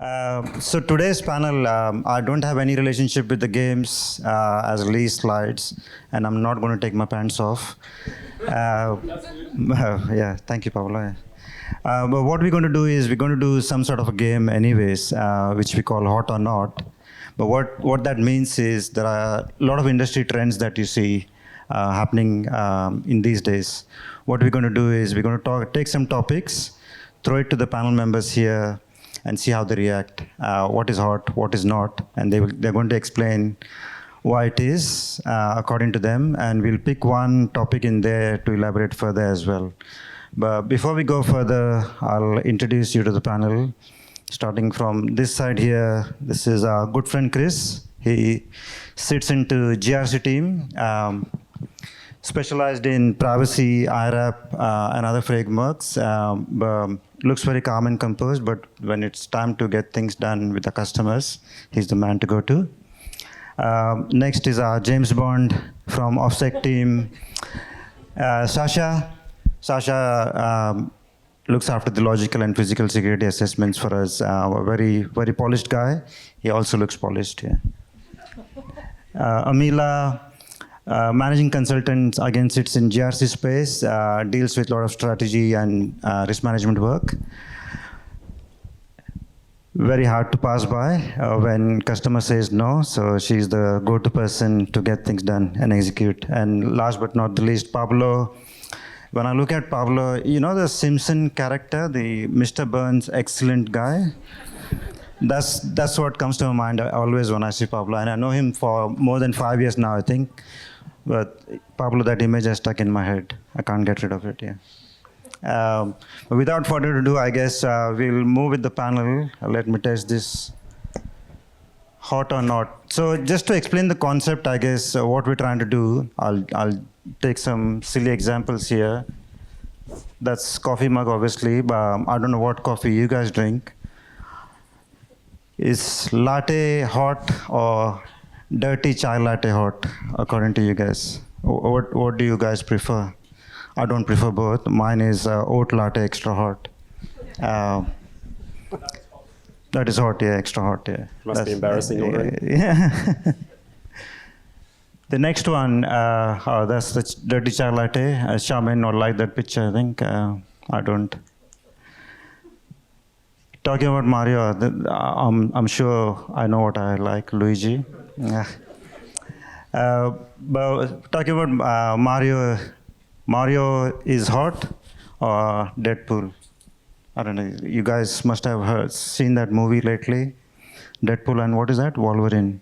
So today's panel, I don't have any relationship with the games as Lee slides, and I'm not going to take my pants off. Yeah, thank you, Pablo. But what we're going to do is we're going to do some sort of a game anyways, which we call Hot or Not. But what that means is there are a lot of industry trends that you see happening in these days. What we're going to do is we're going to take some topics, throw it to the panel members here, and see how they react. What is hot, what is not, and they're going to explain why it is according to them, and we'll pick one topic in there to elaborate further as well. But before we go further, I'll introduce you to the panel. Starting from this side here, this is our good friend Chris. He sits into GRC team, specialized in privacy, IRAP, and other frameworks. Looks very calm and composed, but when it's time to get things done with the customers, he's the man to go to. Next is our James Bond from OffSec team, Sasha. Sasha looks after the logical and physical security assessments for us. A very, very polished guy. He also looks polished here. Amila, managing consultant, again sits in GRC space, deals with a lot of strategy and risk management work. Very hard to pass by when customer says no, so she's the go-to person to get things done and execute. And last but not the least, Pablo. When I look at Pablo, you know the Simpson character, the Mr. Burns excellent guy? That's what comes to my mind always when I see Pablo. And I know him for more than 5 years now, I think. But Pablo, that image has stuck in my head. I can't get rid of it, yeah. Without further ado, I guess we'll move with the panel. Let me test this. Hot or not. So just to explain the concept, I guess, what we're trying to do, I'll take some silly examples here. That's coffee mug, obviously, but I don't know what coffee you guys drink. Is latte hot or dirty chai latte hot, according to you guys? What do you guys prefer? I don't prefer both. Mine is oat latte extra hot. That is hot, yeah, extra hot, yeah. Must be embarrassing already. Yeah. The next one, that's the dirty chai latte. Shah may not like that picture, I think. I don't. Talking about Mario, I'm sure I know what I like, Luigi. But talking about Mario is hot or Deadpool? I don't know, you guys must have seen that movie lately, Deadpool, and what is that? Wolverine.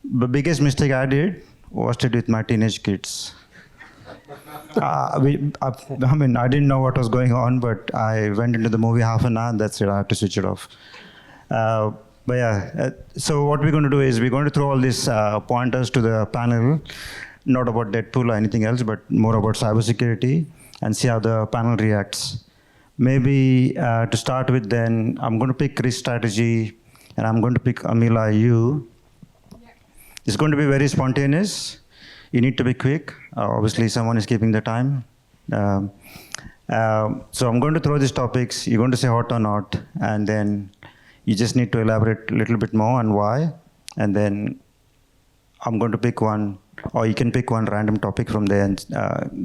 The biggest mistake I did watched it with my teenage kids. I mean, I didn't know what was going on, but I went into the movie half an hour, and that's it. I had to switch it off. But yeah, so what we're going to do is we're going to throw all these pointers to the panel, not about Deadpool or anything else, but more about cybersecurity, and see how the panel reacts. Maybe to start with, then I'm going to pick risk strategy, and I'm going to pick Amila, you. It's going to be very spontaneous. You need to be quick. Obviously, someone is keeping the time. So I'm going to throw these topics. You're going to say hot or not, and then you just need to elaborate a little bit more on why. And then I'm going to pick one, or you can pick one random topic from there and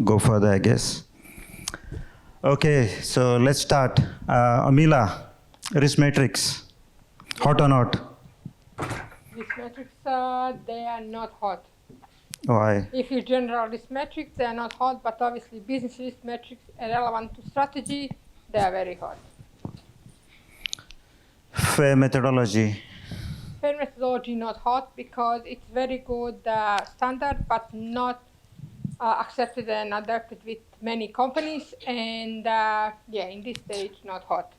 go further, I guess. Okay, so let's start. Amila, risk matrix, hot or not? Risk metrics, they are not hot. Why? If you general risk metrics, they are not hot, but obviously business risk metrics are relevant to strategy, they are very hot. Fair methodology. Fair methodology not hot because it's very good standard, but not accepted and adopted with many companies, and yeah, in this stage, not hot.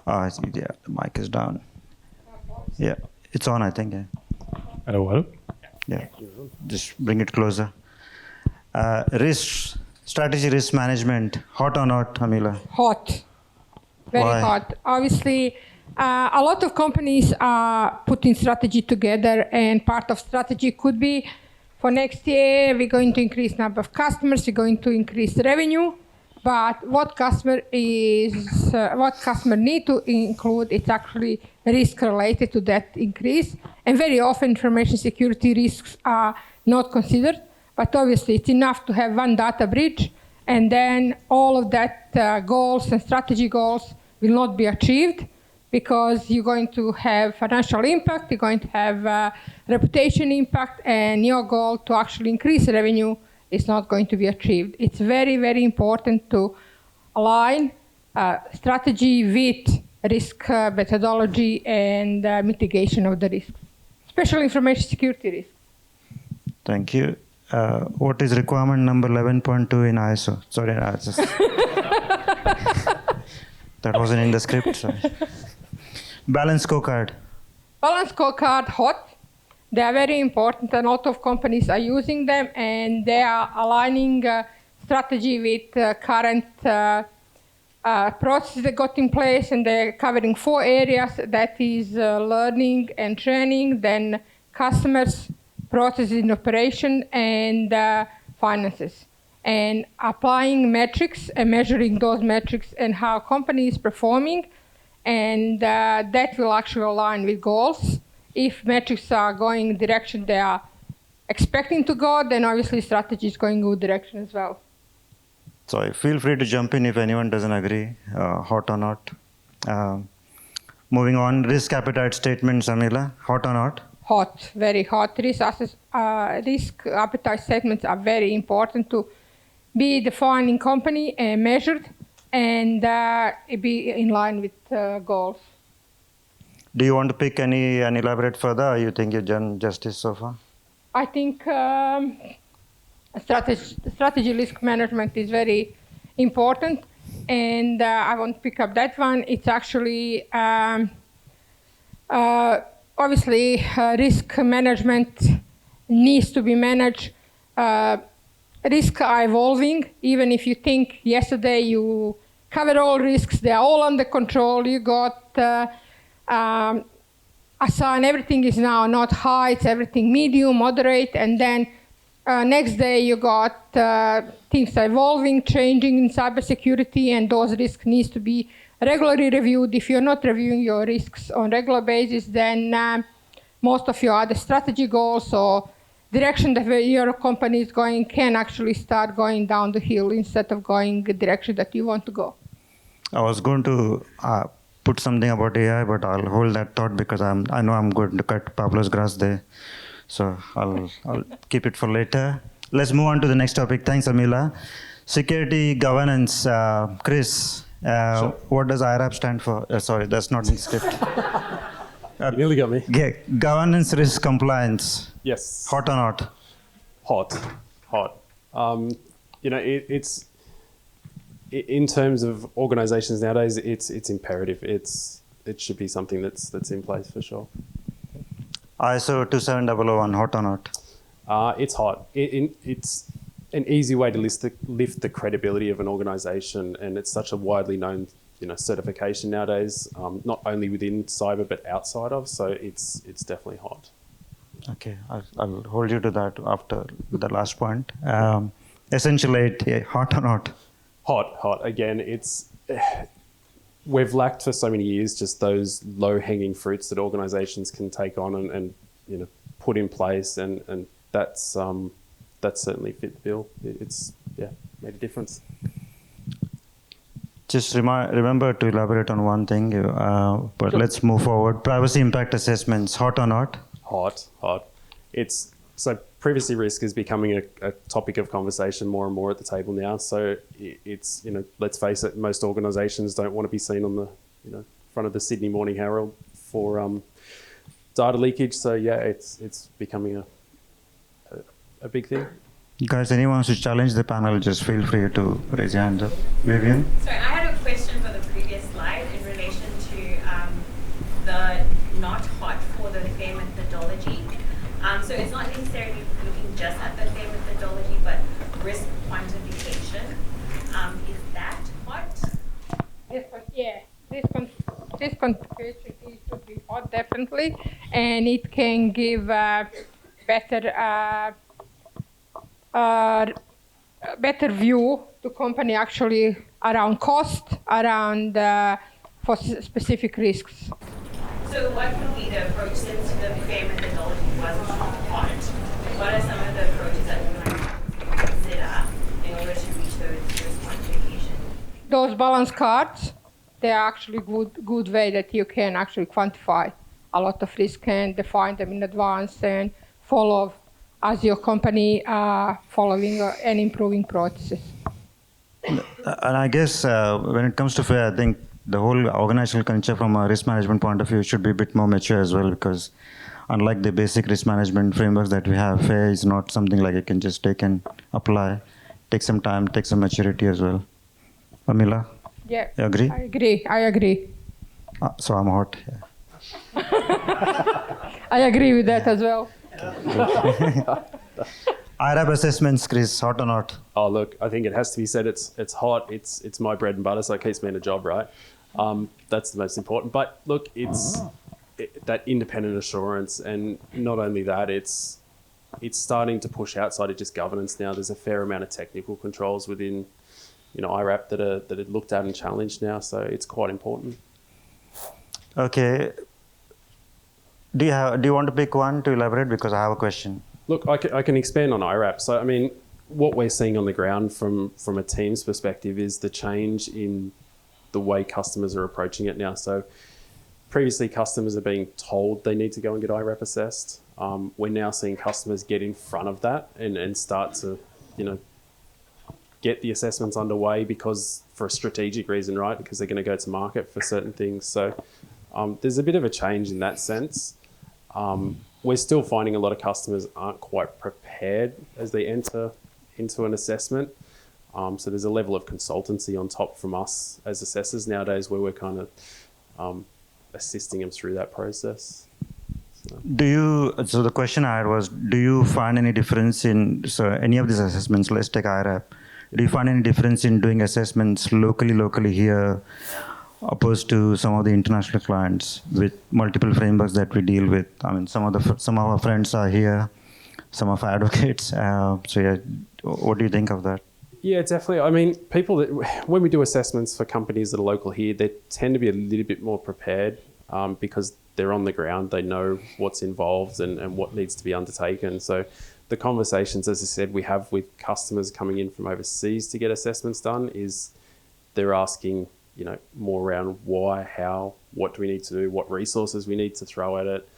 Yeah, the mic is down. Yeah, it's on, I think. Yeah. Hello. Yeah, just bring it closer. Risk strategy, risk management, hot or not, Amila? Hot, very Why? hot. Obviously, a lot of companies are putting strategy together, and part of strategy could be for next year, we're going to increase number of customers, we're going to increase revenue, But what customer need to include is actually risk related to that increase. And very often information security risks are not considered, but obviously it's enough to have one data breach, and then all of that goals and strategy goals will not be achieved because you're going to have financial impact, you're going to have reputation impact, and your goal to actually increase revenue is not going to be achieved. It's very, very important to align strategy with risk methodology and mitigation of the risks, especially information security risks. Thank you. What is requirement number 11.2 in ISO? Sorry, I just that wasn't in the script. Sorry. Balance scorecard. Balance scorecard, hot. They are very important. A lot of companies are using them, and they are aligning strategy with current processes that got in place, and they're covering 4 areas. That is learning and training, then customers, processes in operation, and finances. And applying metrics and measuring those metrics and how company is performing, and that will actually align with goals. If metrics are going in the direction they are expecting to go, then obviously strategy is going in a good direction as well. So feel free to jump in if anyone doesn't agree, hot or not. Moving on, risk appetite statements, Amila, hot or not? Hot, very hot. Risk appetite statements are very important to be defined in company and measured, and be in line with goals. Do you want to pick any and elaborate further, or you think you've done justice so far? I think strategy risk management is very important, and I won't pick up that one. It's actually obviously risk management needs to be managed. Risks are evolving. Even if you think yesterday you covered all risks, they are all under control. You got assign everything is now not high, it's everything medium, moderate, and then next day you got things are evolving, changing in cybersecurity, and those risks needs to be regularly reviewed. If you're not reviewing your risks on regular basis, then most of your other strategy goals or direction that your company is going can actually start going down the hill instead of going the direction that you want to go. I was going to put something about AI, but I'll hold that thought because I know I'm going to cut Pablo's grass there. So I'll keep it for later. Let's move on to the next topic. Thanks, Amila. Security governance. Chris, Sure. what does IRAP stand for? Sorry, that's not in the script. You nearly got me. Yeah, governance risk compliance. Yes. Hot or not? Hot. It's in terms of organizations nowadays, it's imperative. It should be something that's in place for sure. ISO 27001, hot or not? It's hot. It's an easy way to lift the credibility of an organization, and it's such a widely known certification nowadays, not only within cyber but outside of. So it's definitely hot. Okay, I'll hold you to that after the last point. Essential 8, hot or not? Hot. Again, we've lacked for so many years just those low-hanging fruits that organizations can take on and put in place, and that's certainly fit the bill. It's made a difference. Just remember to elaborate on one thing, but sure. Let's move forward. Privacy impact assessments, hot or not? Hot. So privacy risk is becoming a topic of conversation more and more at the table now. So it's, let's face it, most organizations don't want to be seen on the, front of the Sydney Morning Herald for data leakage. So it's becoming a big thing. Guys, anyone who's to challenge the panel, just feel free to raise your hands up. Vivian? Sorry, I had a question for the previous slide in relation to the not hot for the FAIR methodology. So it's not necessarily looking just at the FAIR methodology, but risk quantification. Is that hot? This quantification is to be hot, definitely, and it can give better better view to company actually around cost, around for specific risks. So what would be the approach since the FAIR methodology wasn't hot? What are some of the approaches that we might consider in order to reach those quantification? Those balance cards, they are actually good way that you can actually quantify a lot of risk and define them in advance and follow as your company following and improving processes. And I guess when it comes to FAIR, I think the whole organizational culture from a risk management point of view should be a bit more mature as well, because unlike the basic risk management frameworks that we have, FAIR is not something like you can just take and apply. Take some time, take some maturity as well. Amila? Yeah, You agree? I agree. So I'm hot. Yeah. I agree with that as well. IRAP assessments, Chris, hot or not? Oh, look, I think it has to be said it's hot. It's my bread and butter, so it keeps me in a job, right? That's the most important. But look, it's that independent assurance, and not only that, it's starting to push outside of just governance now. There's a fair amount of technical controls within, IRAP that are looked at and challenged now, so it's quite important. Okay. Do you want to pick one to elaborate? Because I have a question. Look, I can expand on IRAP. So, I mean, what we're seeing on the ground from a team's perspective is the change in the way customers are approaching it now. So previously, customers are being told they need to go and get IRAP assessed. We're now seeing customers get in front of that and start to, get the assessments underway because for a strategic reason, right? Because they're going to go to market for certain things. So there's a bit of a change in that sense. We're still finding a lot of customers aren't quite prepared as they enter into an assessment. So there's a level of consultancy on top from us as assessors nowadays where we're kind of assisting them through that process. So the question I had was, do you find any difference in, so any of these assessments, let's take IRAP, do you find any difference in doing assessments locally here opposed to some of the international clients with multiple frameworks that we deal with? I mean, some of our friends are here, some of our advocates. So yeah, what do you think of that? Yeah, definitely. I mean, when we do assessments for companies that are local here, they tend to be a little bit more prepared because they're on the ground. They know what's involved and what needs to be undertaken. So the conversations, as I said, we have with customers coming in from overseas to get assessments done is they're asking, more around why, how, what do we need to do, what resources we need to throw at it,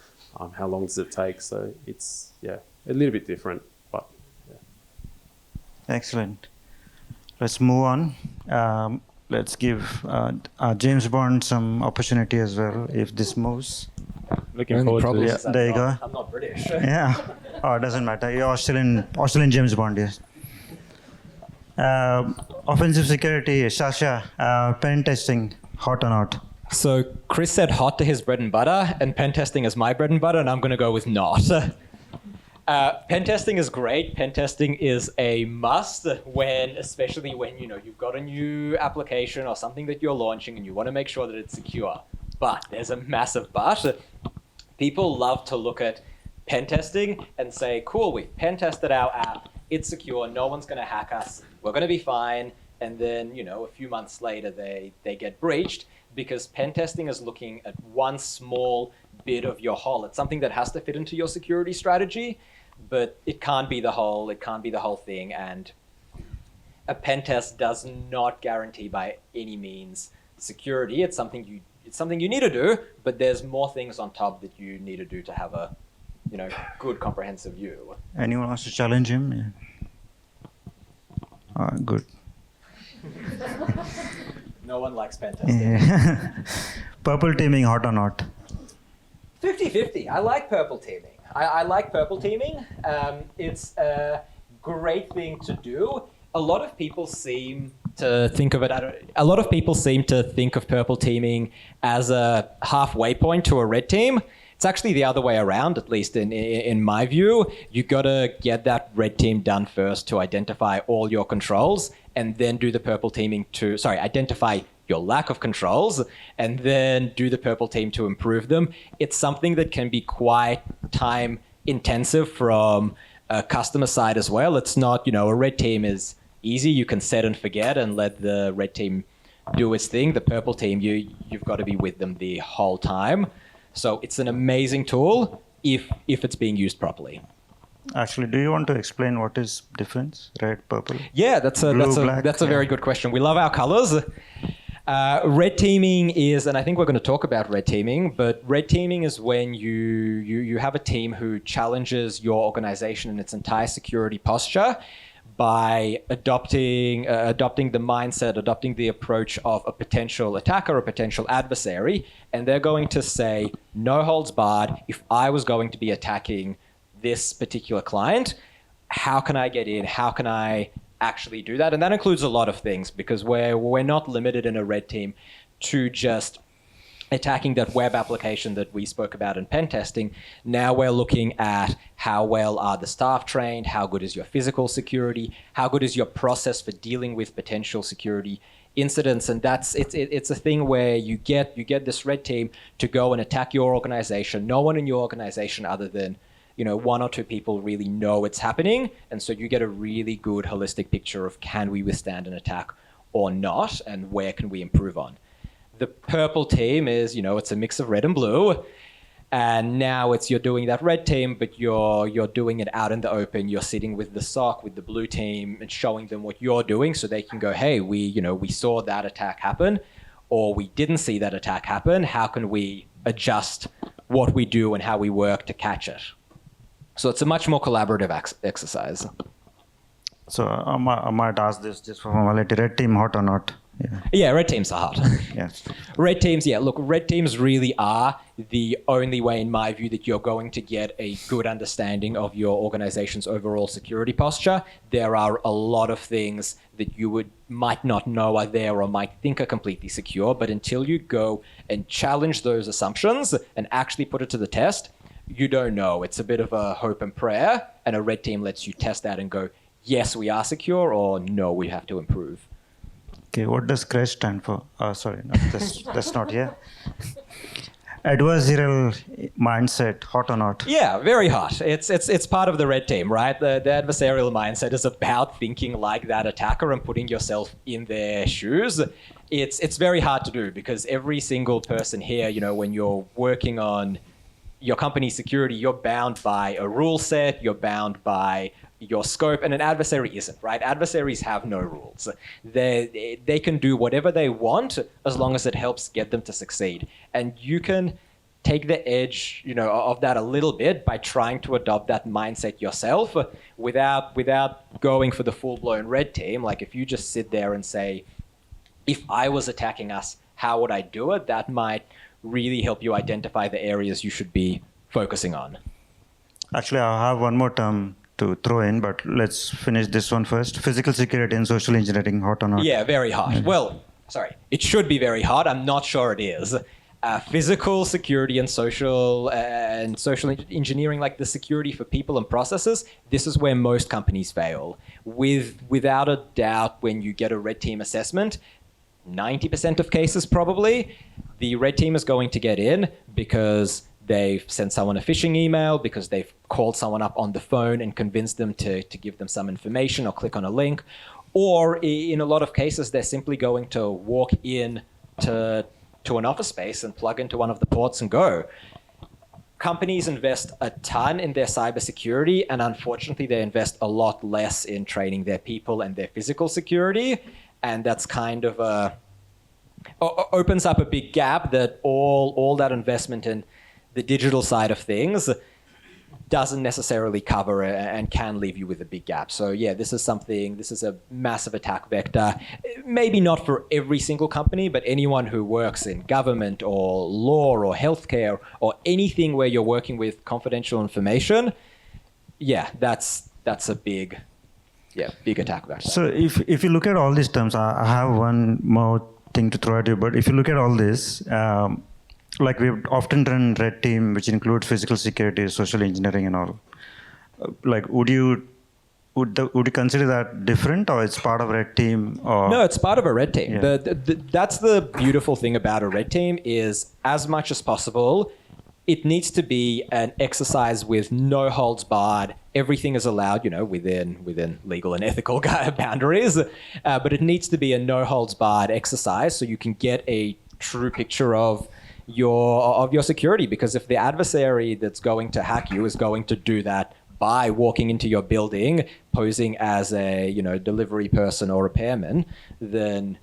how long does it take. So it's, a little bit different, but yeah. Excellent. Let's move on. Let's give James Bond some opportunity as well, if this moves. Looking forward to Yeah, this. there you go. I'm not British. Yeah. Oh, it doesn't matter. You're Australian James Bond, yes. Offensive security, Sasha, pen testing, hot or not? So Chris said hot to his bread and butter, and pen testing is my bread and butter, and I'm going to go with not. Pen testing is great. Pen testing is a must especially when you've got a new application or something that you're launching and you want to make sure that it's secure. But there's a massive but. People love to look at pen testing and say, cool, we've pen tested our app. It's secure. No one's going to hack us. We're going to be fine. And then, a few months later, they get breached because pen testing is looking at one small bit of your whole. It's something that has to fit into your security strategy, but it can't be the whole. It can't be the whole thing. And a pen test does not guarantee by any means security. It's something you need to do, but there's more things on top that you need to do to have a good comprehensive view. Anyone wants to challenge him? Yeah. Good. No one likes pen testing. Yeah. Purple teaming, hot or not? 50-50. I like purple teaming. I like purple teaming. It's a great thing to do. A lot of people seem to think of purple teaming as a halfway point to a red team. It's actually the other way around, at least in my view. You got to get that red team done first to identify all your controls, and then do the purple teaming identify your lack of controls, and then do the purple team to improve them. It's something that can be quite time intensive from a customer side as well. It's not, a red team is easy. You can set and forget and let the red team do its thing. The purple team, you've got to be with them the whole time. So it's an amazing tool if it's being used properly. Actually, do you want to explain what is difference, red, purple? Yeah, that's a very good question. We love our colors. Red teaming is, and I think we're going to talk about red teaming, but red teaming is when you have a team who challenges your organization in its entire security posture by adopting the mindset, adopting the approach of a potential attacker, a potential adversary, and they're going to say, no holds barred, if I was going to be attacking this particular client, how can I get in? How can I actually do that? And that includes a lot of things, because we're not limited in a red team to just attacking that web application that we spoke about in pen testing. Now we're looking at how well are the staff trained, how good is your physical security, how good is your process for dealing with potential security incidents. And it's a thing where you get this red team to go and attack your organization. No one in your organization other than one or two people really know it's happening. And so you get a really good holistic picture of, can we withstand an attack or not, and where can we improve on? The purple team is, it's a mix of red and blue. And now you're doing that red team, but you're doing it out in the open. You're sitting with the SOC, with the blue team, and showing them what you're doing so they can go, hey, we saw that attack happen, or we didn't see that attack happen. How can we adjust what we do and how we work to catch it? So it's a much more collaborative exercise. So I might ask this just for formality. Red team hot or not? Yeah, red teams are hot. Yes. Red teams, look, red teams really are the only way, in my view, that you're going to get a good understanding of your organization's overall security posture. There are a lot of things that you might not know are there or might think are completely secure, but until you go and challenge those assumptions and actually put it to the test, you don't know. It's a bit of a hope and prayer, and a red team lets you test that and go, yes, we are secure, or no, we have to improve. Okay, what does CREST stand for? Sorry, no, that's not here. Adversarial mindset, hot or not? Yeah, very hot. It's part of the red team, right? The adversarial mindset is about thinking like that attacker and putting yourself in their shoes. It's very hard to do, because every single person here, when you're working on your company's security, you're bound by a rule set, you're bound by your scope, and an adversary isn't, right? Adversaries have no rules. They can do whatever they want as long as it helps get them to succeed. And you can take the edge, of that a little bit by trying to adopt that mindset yourself without going for the full-blown red team. Like, if you just sit there and say, if I was attacking us, how would I do it? That might really help you identify the areas you should be focusing on. Actually, I have one more term to throw in, but let's finish this one first. Physical security and social engineering, hot or not? Yeah, very hot. Well, sorry, it should be very hot. I'm not sure it is. Physical security and social engineering, like the security for people and processes, this is where most companies fail. Without a doubt, when you get a red team assessment, 90% of cases probably, the red team is going to get in because they've sent someone a phishing email, because they've called someone up on the phone and convinced them to give them some information or click on a link. Or in a lot of cases, they're simply going to walk in to an office space and plug into one of the ports and go. Companies invest a ton in their cybersecurity, and unfortunately, they invest a lot less in training their people and their physical security. And that's kind of opens up a big gap that all that investment in the digital side of things doesn't necessarily cover and can leave you with a big gap. So yeah, this is a massive attack vector. Maybe not for every single company, but anyone who works in government or law or healthcare or anything where you're working with confidential information, yeah, that's a big attack vector. So if you look at all these terms, I have one more thing to throw at you, but if you look at all this, like we've often done red team, which includes physical security, social engineering and all. Like, would you consider that different, or it's part of red team? Or? No, it's part of a red team. Yeah. That's the beautiful thing about a red team is, as much as possible, it needs to be an exercise with no holds barred, everything is allowed, within legal and ethical boundaries, but it needs to be a no-holds-barred exercise so you can get a true picture of your security. Because if the adversary that's going to hack you is going to do that by walking into your building, posing as a delivery person or repairman, then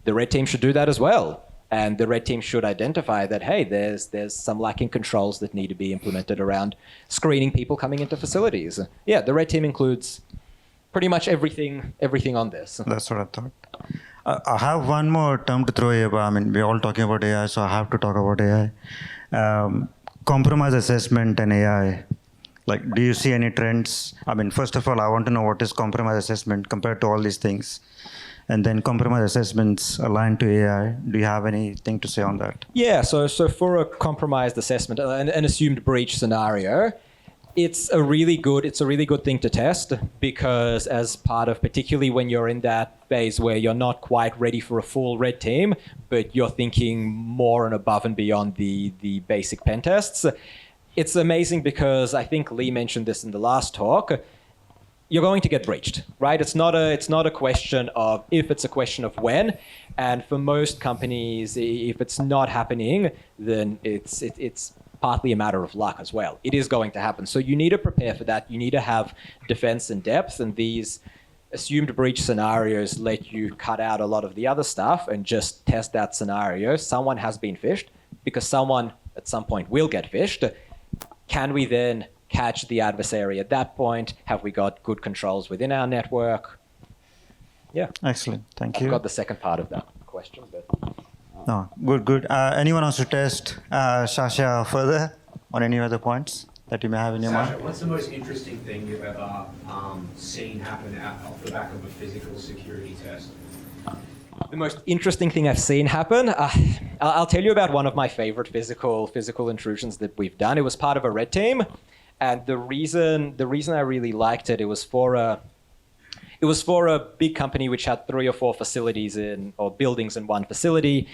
the red team should do that as well. And the red team should identify that, hey, there's some lacking controls that need to be implemented around screening people coming into facilities. Yeah, the red team includes pretty much everything on this. That's what I thought. I have one more term to throw here, but I mean, we're all talking about AI, so I have to talk about AI. Compromise assessment and AI. Like, do you see any trends? I mean, first of all, I want to know what is compromise assessment compared to all these things. And then compromise assessments aligned to AI. Do you have anything to say on that? Yeah, so for a compromised assessment, an assumed breach scenario, it's a really good thing to test, because as part of, particularly when you're in that phase where you're not quite ready for a full red team, but you're thinking more and above and beyond the basic pen tests, it's amazing because I think Lee mentioned this in the last talk. You're going to get breached, right? It's not a question of if, it's a question of when. And for most companies, if it's not happening, then it's partly a matter of luck as well. It is going to happen. So you need to prepare for that. You need to have defense in depth, and these assumed breach scenarios let you cut out a lot of the other stuff and just test that scenario. Someone has been phished, because someone at some point will get phished. Can we then catch the adversary at that point? Have we got good controls within our network? Yeah. Excellent. Thank you. I've got the second part of that question, but... No, good. Anyone wants to test Sasha further on any other points that you may have in your Sasha, mind? what's the most interesting thing you've ever seen happen off the back of a physical security test? The most interesting thing I've seen happen, I'll tell you about one of my favorite physical intrusions that we've done. It was part of a red team, and the reason I really liked it, it was for a big company which had 3 or 4 facilities or buildings in one facility,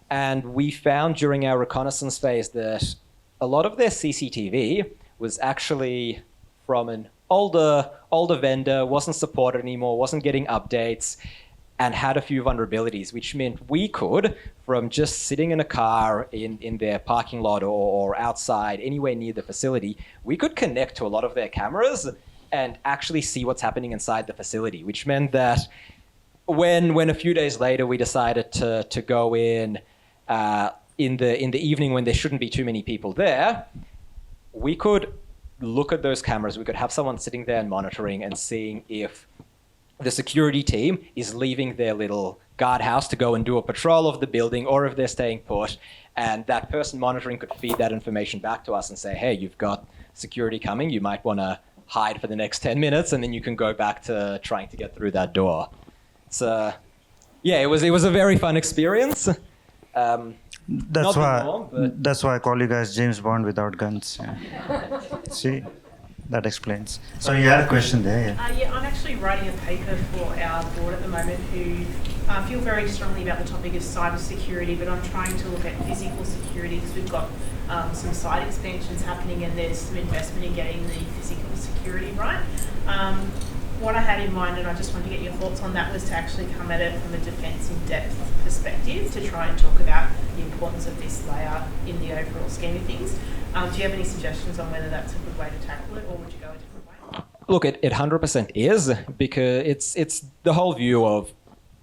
and we found during our reconnaissance phase that a lot of their CCTV was actually from an older vendor, wasn't supported anymore, wasn't getting updates, and had a few vulnerabilities, which meant we could, from just sitting in a car in their parking lot or outside, anywhere near the facility, we could connect to a lot of their cameras and actually see what's happening inside the facility, which meant that when a few days later we decided to go in the evening when there shouldn't be too many people there, we could look at those cameras, we could have someone sitting there and monitoring and seeing if the security team is leaving their little guardhouse to go and do a patrol of the building, or if they're staying put, and that person monitoring could feed that information back to us and say, hey, you've got security coming, you might want to hide for the next 10 minutes, and then you can go back to trying to get through that door. So, yeah, it was a very fun experience. That's why I call you guys James Bond without guns. Yeah. See? That explains. So you had a question there. Yeah, I'm actually writing a paper for our board at the moment who feel very strongly about the topic of cybersecurity, but I'm trying to look at physical security because we've got some site expansions happening and there's some investment in getting the physical security right. What I had in mind, and I just wanted to get your thoughts on that, was to actually come at it from a defence in depth perspective to try and talk about the importance of this layer in the overall scheme of things. Do you have any suggestions on whether that's a good way to tackle it, or would you go a different way? Look, it 100% is, because it's the whole view of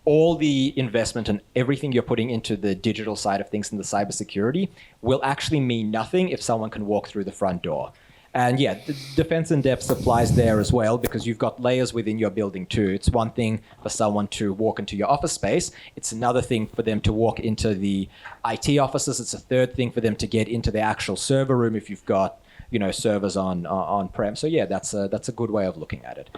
all the investment and everything you're putting into the digital side of things in the cybersecurity will actually mean nothing if someone can walk through the front door. And yeah, the defense in depth applies there as well, because you've got layers within your building too. It's one thing for someone to walk into your office space. It's another thing for them to walk into the IT offices. It's a third thing for them to get into the actual server room if you've got, servers on-prem. So yeah, that's a good way of looking at it.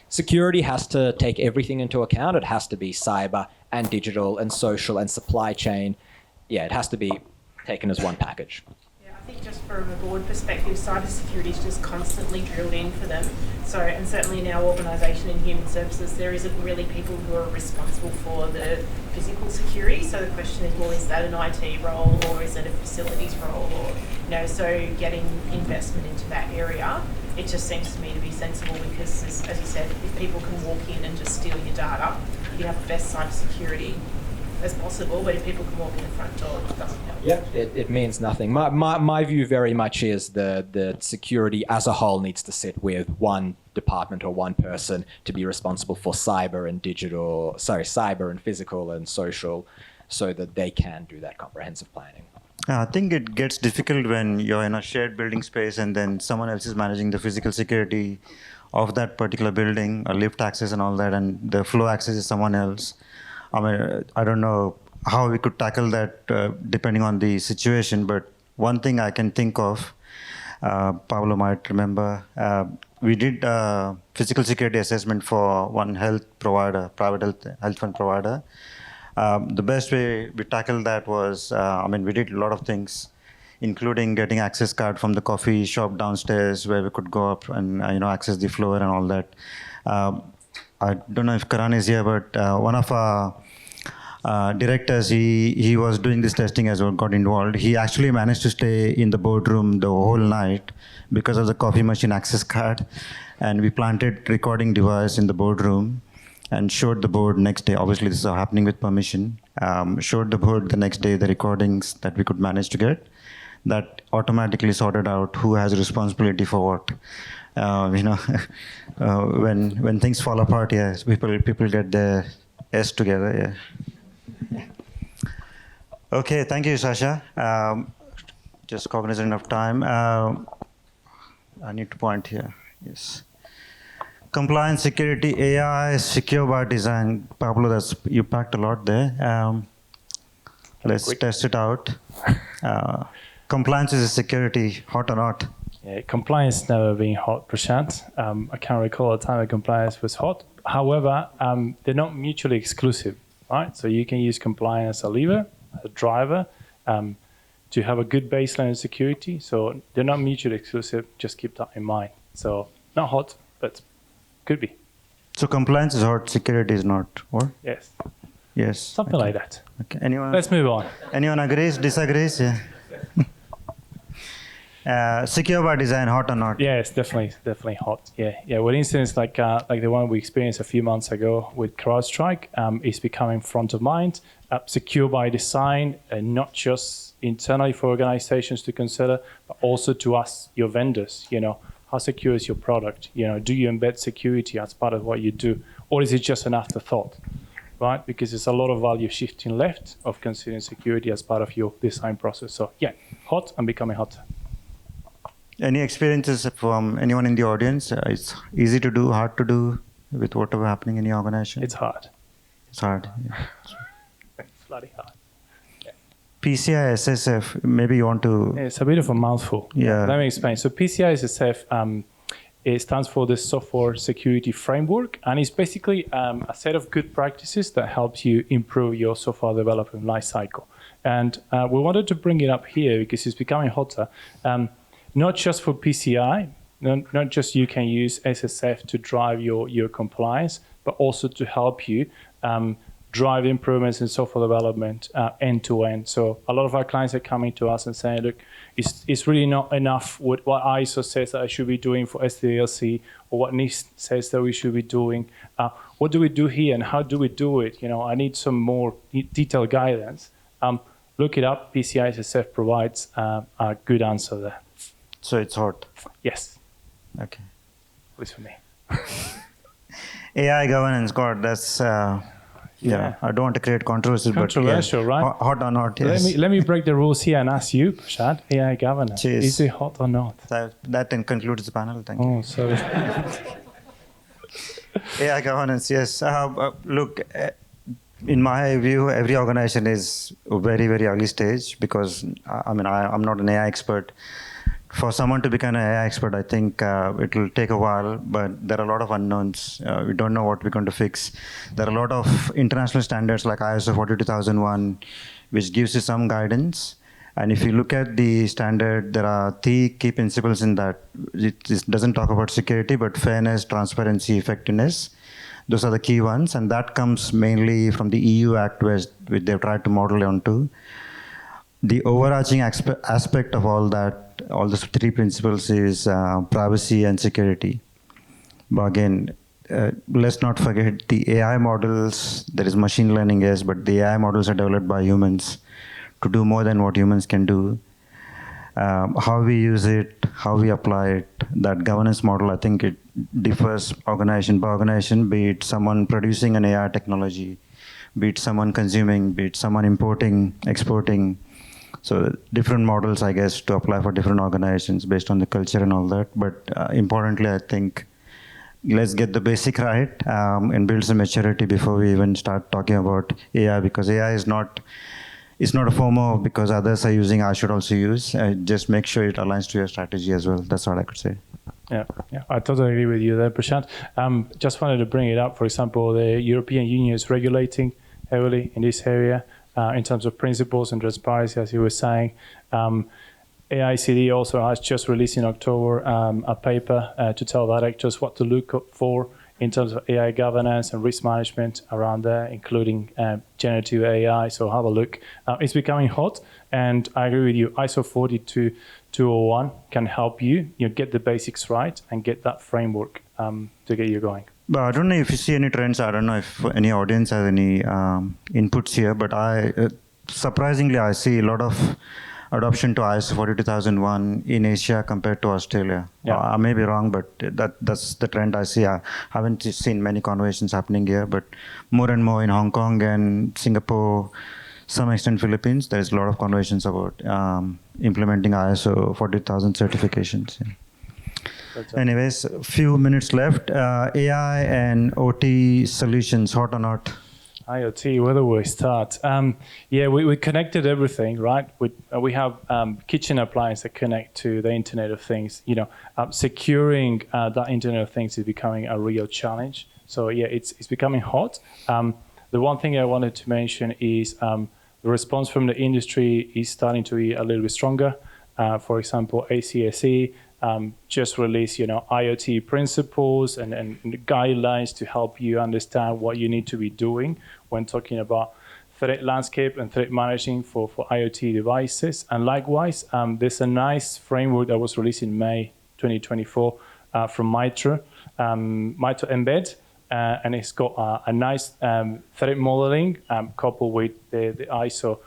Security has to take everything into account. It has to be cyber and digital and social and supply chain. Yeah, it has to be taken as one package. I think just from a board perspective, cybersecurity is just constantly drilled in for them. So, and certainly in our organisation in human services, there isn't really people who are responsible for the physical security. So the question is, well, is that an IT role or is it a facilities role? Or, so getting investment into that area it just seems to me to be sensible because, as you said, if people can walk in and just steal your data, you can have the best cybersecurity as possible, but if people can walk in the front door, it doesn't help. Yeah, it means nothing. My view very much is the security as a whole needs to sit with one department or one person to be responsible for cyber and physical and social, so that they can do that comprehensive planning. I think it gets difficult when you're in a shared building space and then someone else is managing the physical security of that particular building, or lift access and all that, and the flow access is someone else. I mean, I don't know how we could tackle that depending on the situation, but one thing I can think of, Pablo might remember, we did a physical security assessment for one health provider, private health fund provider. The best way we tackled that was, we did a lot of things, including getting access card from the coffee shop downstairs where we could go up and access the floor and all that. I don't know if Karan is here, but one of our directors, he was doing this testing as well, got involved. He actually managed to stay in the boardroom the whole night because of the coffee machine access card. And we planted recording device in the boardroom and showed the board next day. Obviously, this is all happening with permission. Showed the board the next day the recordings that we could manage to get. That automatically sorted out who has responsibility for what. When things fall apart, yes, people get their S together. Yeah. Okay, thank you, Sasha. Just cognizant of time. I need to point here. Yes. Compliance, security, AI, secure by design. Pablo, you packed a lot there. Let's test it out. Compliance is a security, hot or not? Yeah, compliance never been hot, Prashant. I can't recall a time when compliance was hot. However, they're not mutually exclusive, right? So you can use compliance as a lever, a driver, to have a good baseline of security. So they're not mutually exclusive. Just keep that in mind. So not hot, but could be. So compliance is hot, security is not, or? Yes. Yes. Something like that. Okay. Anyone? Let's move on. Anyone agrees, disagrees? Yeah. Secure by design, hot or not? Yeah, it's definitely hot. Yeah. With incidents like the one we experienced a few months ago with CrowdStrike, is becoming front of mind. Secure by design, not just internally for organizations to consider, but also to us, your vendors. How secure is your product? Do you embed security as part of what you do, or is it just an afterthought? Right? Because there's a lot of value shifting left of considering security as part of your design process. So yeah, hot and becoming hotter. Any experiences from anyone in the audience? It's easy to do, hard to do with whatever happening in your organization? It's hard. It's hard. Yeah. It's bloody hard. Yeah. PCI SSF, maybe you want to... It's a bit of a mouthful. Yeah. Let me explain. So PCI SSF, it stands for the Software Security Framework, and it's basically a set of good practices that helps you improve your software development lifecycle. And we wanted to bring it up here because it's becoming hotter. Not just for PCI, not just you can use SSF to drive your compliance, but also to help you drive improvements in software development end to end. So a lot of our clients are coming to us and saying, look, it's really not enough what ISO says that I should be doing for SDLC, or what NIST says that we should be doing. What do we do here and how do we do it? I need some more detailed guidance. Look it up. PCI SSF provides a good answer there. So it's hot? Yes. Okay. At least for me. AI governance, God, that's... Yeah, I don't want to create controversy, controversial, but right? Hot or not? Yes. Let me break the rules here and ask you, Prashant, AI governance. Cheers. Is it hot or not? That then concludes the panel. Thank you. Oh, sorry. AI governance, yes. Look, in my view, every organization is a very, very early stage because I'm not an AI expert. For someone to become an AI expert, I think it will take a while, but there are a lot of unknowns. We don't know what we're going to fix. There are a lot of international standards like ISO 42001, which gives you some guidance. And if you look at the standard, there are 3 key principles in that. It doesn't talk about security, but fairness, transparency, effectiveness. Those are the key ones, and that comes mainly from the EU Act, which they've tried to model onto. the overarching aspect of all that, all those three principles is privacy and security. But again, let's not forget the AI models. There is machine learning, yes, but the AI models are developed by humans to do more than what humans can do. How we use it, how we apply it, that governance model, I think it differs organization by organization, be it someone producing an AI technology, be it someone consuming, be it someone importing, exporting. So different models, I guess, to apply for different organizations based on the culture and all that. But importantly, I think let's get the basic right and build some maturity before we even start talking about AI, because AI is not, it's not a FOMO because others are using, I should also use. Just make sure it aligns to your strategy as well. That's all I could say. Yeah, I totally agree with you there, Prashant. Just wanted to bring it up. For example, the European Union is regulating heavily in this area in terms of principles and transparency, as you were saying. AICD also has just released in October a paper to tell directors what to look for in terms of AI governance and risk management around there, including generative AI. So have a look. It's becoming hot, and I agree with you. ISO 42201 can help you, get the basics right and get that framework to get you going. But I don't know if you see any trends. I don't know if any audience has any inputs here, but surprisingly, I see a lot of adoption to ISO 42001 in Asia compared to Australia. Yeah. I may be wrong, but that's the trend I see. I haven't seen many conversations happening here, but more and more in Hong Kong and Singapore, some extent Philippines, there's a lot of conversations about implementing ISO 40000 certifications. Yeah. Anyways, a few minutes left. AI and OT solutions, hot or not? IoT, where do we start? We connected everything, right? We have kitchen appliances that connect to the Internet of Things. Securing that Internet of Things is becoming a real challenge. So it's becoming hot. The one thing I wanted to mention is the response from the industry is starting to be a little bit stronger. For example, ACSE just released, IoT principles and guidelines to help you understand what you need to be doing when talking about threat landscape and threat managing for IoT devices. And likewise, there's a nice framework that was released in May 2024 from Mitro Embed, and it's got a nice threat modeling coupled with the ISO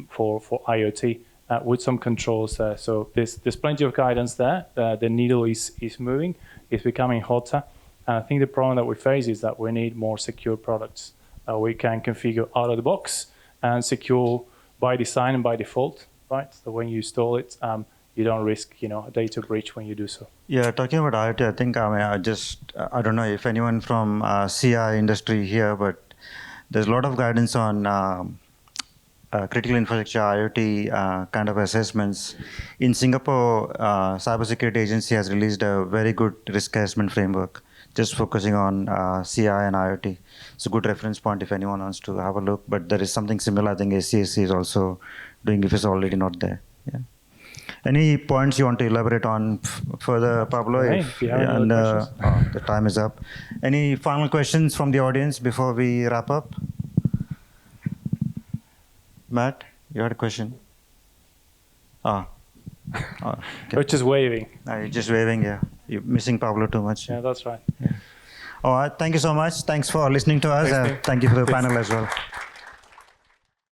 for IoT. With some controls there. So there's plenty of guidance there. The needle is moving. It's becoming hotter. And I think the problem that we face is that we need more secure products. We can configure out of the box and secure by design and by default, right? So when you install it, you don't risk, a data breach when you do so. Yeah, talking about IoT, I think I don't know if anyone from CI industry here, but there's a lot of guidance on critical infrastructure IoT kind of assessments. In Singapore, Cybersecurity Agency has released a very good risk assessment framework, just focusing on CI and IoT. It's a good reference point if anyone wants to have a look. But there is something similar. I think ACSC is also doing if it's already not there. Yeah. Any points you want to elaborate on further, Pablo? If you have any questions. The time is up. Any final questions from the audience before we wrap up? Matt, you had a question? Okay. We're just waving. You're just waving, yeah. You're missing Pablo too much. Yeah, that's right. Yeah. All right, thank you so much. Thanks for listening to us. Thank you for the panel as well.